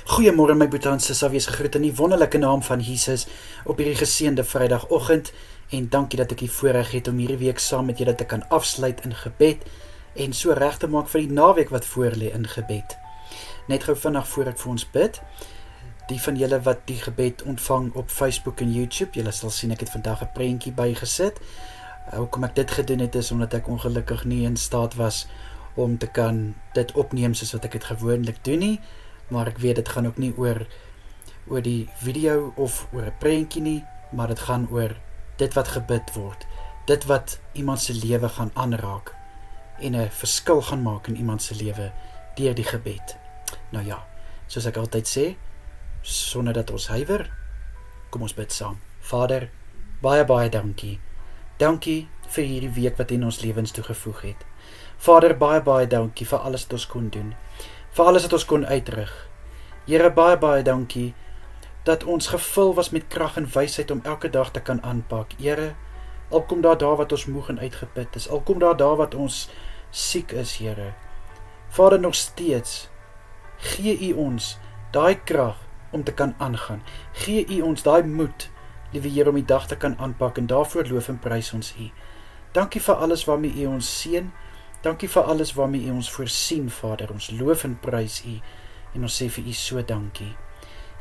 Goeiemôre my boetie en sissa, wees gegroet in die wonderlike naam van Jesus op hierdie geseënde Vrydagoggend en dankie dat ek die voorreg het om hierdie week saam met julle te kan afsluit in gebed en so reg te maak vir die naweek wat voorlê in gebed. Net gou vinnig voor ek vir ons bid. Die van julle wat die gebed ontvang op Facebook en YouTube, julle sal sien ek het vandag 'n prentjie bygesit. Hoekom ek dit gedoen het is omdat ek ongelukkig nie in staat was om te kan dit opneem soos wat ek dit gewoonlik doen nie. Maar ek weet, dit gaan ook nie oor die video of oor 'n prentjie nie, maar dit gaan oor dit wat gebid word, dit wat iemand se lewe gaan aanraak en 'n verskil gaan maak in iemand se lewe deur die gebed. Nou ja, soos ek altyd sê, sonder dat ons huiwer, kom ons bid saam. Vader, baie dankie. Dankie vir hierdie week wat in ons lewens toegevoeg het. Vader, baie dankie vir alles wat ons kon doen, vir alles wat ons kon uitrig. Here, baie dankie dat ons gevul was met krag en wysheid om elke dag te kan aanpak. Here, al kom daar wat ons moeg en uitgeput is, al kom daar wat ons siek is, Here. Vader, nog steeds, gee U ons daai krag om te kan aangaan. Gee U ons daai moed, liewe Here, om die dag te kan aanpak en daarvoor loof en prys ons U. Dankie vir alles waarmee U ons seën. Dankie vir alles waarmee U ons voorsien, Vader. Ons loof en prys U en ons sê vir U so dankie.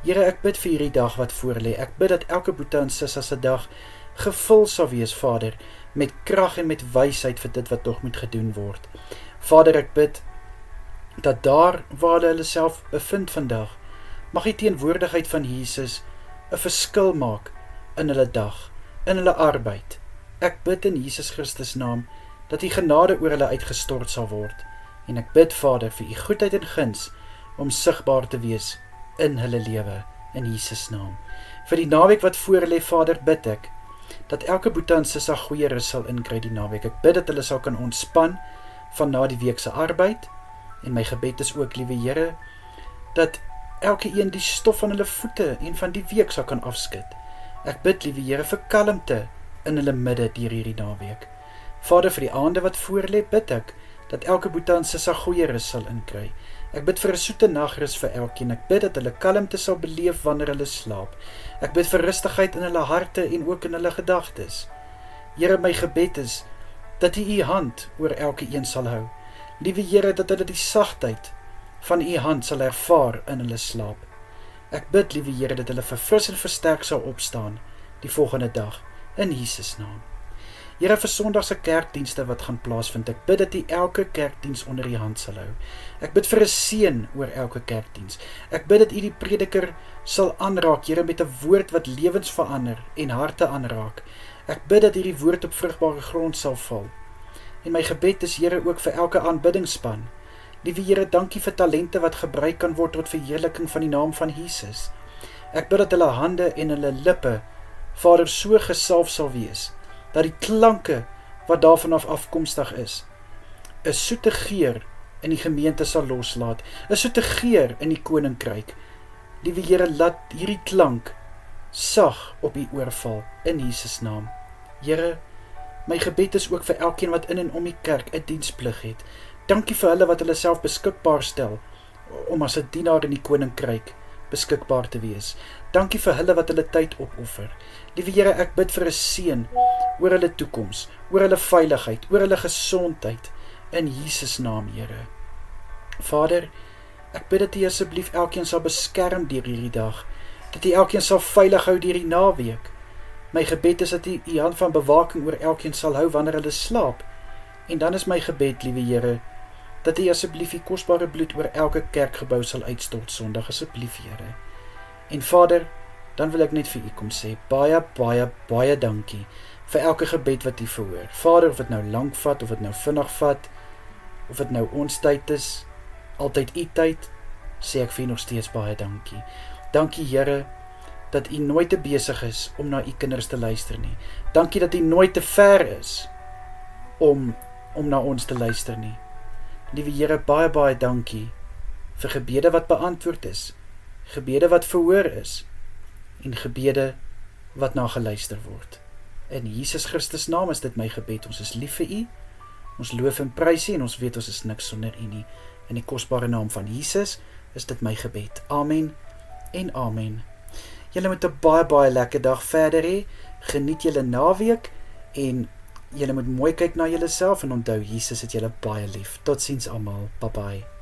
Here, ek bid vir hierdie dag wat voorlê. Ek bid dat elke boetie en sissa se dag gevul sal wees, Vader, met krag en met wysheid vir dit wat nog moet gedoen word. Vader, ek bid dat daar waar hulle self bevind vandag, mag die teenwoordigheid van Jesus 'n verskil maak in hulle dag, in hulle arbeid. Ek bid in Jesus Christus naam dat die genade oor hulle uitgestort sal word. En ek bid, Vader, vir U goedheid en guns om sigbaar te wees in hulle lewe, in Jesus naam. Vir die naweek wat voor lê, Vader, bid ek dat elke boetie en sissa goeie rus sal inkry die naweek. Ek bid dat hulle sal kan ontspan van na die week se arbeid. En my gebed is ook, liewe Here, dat elke een die stof van hulle voete en van die week sal kan afskud. Ek bid, liewe Here, vir kalmte in hulle midde deur hierdie naweek. Vader, vir die aande wat voorlê, bid ek dat elke boetie en sissa goeie rus sal inkry. Ek bid vir 'n soete nagrus vir elkeen. Ek bid dat hulle kalmte sal beleef wanneer hulle slaap. Ek bid vir rustigheid in hulle harte en ook in hulle gedagtes. Here, my gebed is dat U U hand oor elke een sal hou. Liewe Here, dat hulle die sagtheid van U hand sal ervaar in hulle slaap. Ek bid, liewe Here, dat hulle verfris en versterk sal opstaan die volgende dag, in Jesus naam. Here, vir Sondag se kerkdienste wat gaan plaasvind, ek bid dat U elke kerkdiens onder U hand sal hou. Ek bid vir 'n seën oor elke kerkdiens. Ek bid dat U die prediker sal aanraak, Here, met 'n woord wat lewens verander en harte aanraak. Ek bid dat hierdie woord op vrugbare grond sal val. En my gebed is, Here, ook vir elke aanbiddingsspan. Liewe Here, dankie vir talente wat gebruik kan word tot verheerliking van die naam van Jesus. Ek bid dat hulle hande en hulle lippe, Vader, so gesalf sal wees, dat die klanke wat daarvan afkomstig is, 'n soete geur in die gemeente sal loslaat, 'n soete geur in die koninkryk. Liewe Here, laat hierdie klank sag op U oor val, in Jesus naam. Here, my gebed is ook vir elkeen wat in en om die kerk 'n diensplig het. Dankie vir hulle wat hulle self beskikbaar stel, om as 'n dienaar in die koninkryk beskikbaar te wees. Dankie vir hulle wat hulle tyd opoffer. Liewe Here, ek bid vir 'n seën oor hulle toekoms, oor hulle veiligheid, oor hulle gesondheid, in Jesus naam, Here. Vader, ek bid dat U asseblief elkeen sal beskerm deur hierdie dag, dat U elkeen sal veilig hou deur die naweek. My gebed is dat U U hand van bewaking oor elkeen sal hou wanneer hulle slaap. En dan is my gebed, liewe Here, dat U asseblief U kosbare bloed oor elke kerkgebou sal uitstort Sondag, asseblief, Here. En Vader, dan wil ek net vir U kom sê, baie dankie vir elke gebed wat U verhoor. Vader, of dit nou lank vat, of dit nou vinnig vat, of dit nou ons tyd is, altyd U tyd, sê ek vir U nog steeds baie dankie. Dankie, Here, dat U nooit te besig is om na U kinders te luister nie. Dankie dat U nooit te ver is om na ons te luister nie. Liewe Here, baie dankie vir gebede wat beantwoord is, gebede wat verhoor is, en gebede wat na geluister word. In Jesus Christus naam is dit my gebed. Ons is lief vir U, ons loof en prys U, en ons weet ons is niks sonder U nie. In die kosbare naam van Jesus, is dit my gebed. Amen en amen. Julle moet 'n baie lekker dag verder hê. Geniet julle naweek en julle moet mooi kyk na julleself en onthou Jesus het julle baie lief. Totsiens almal. Bye bye.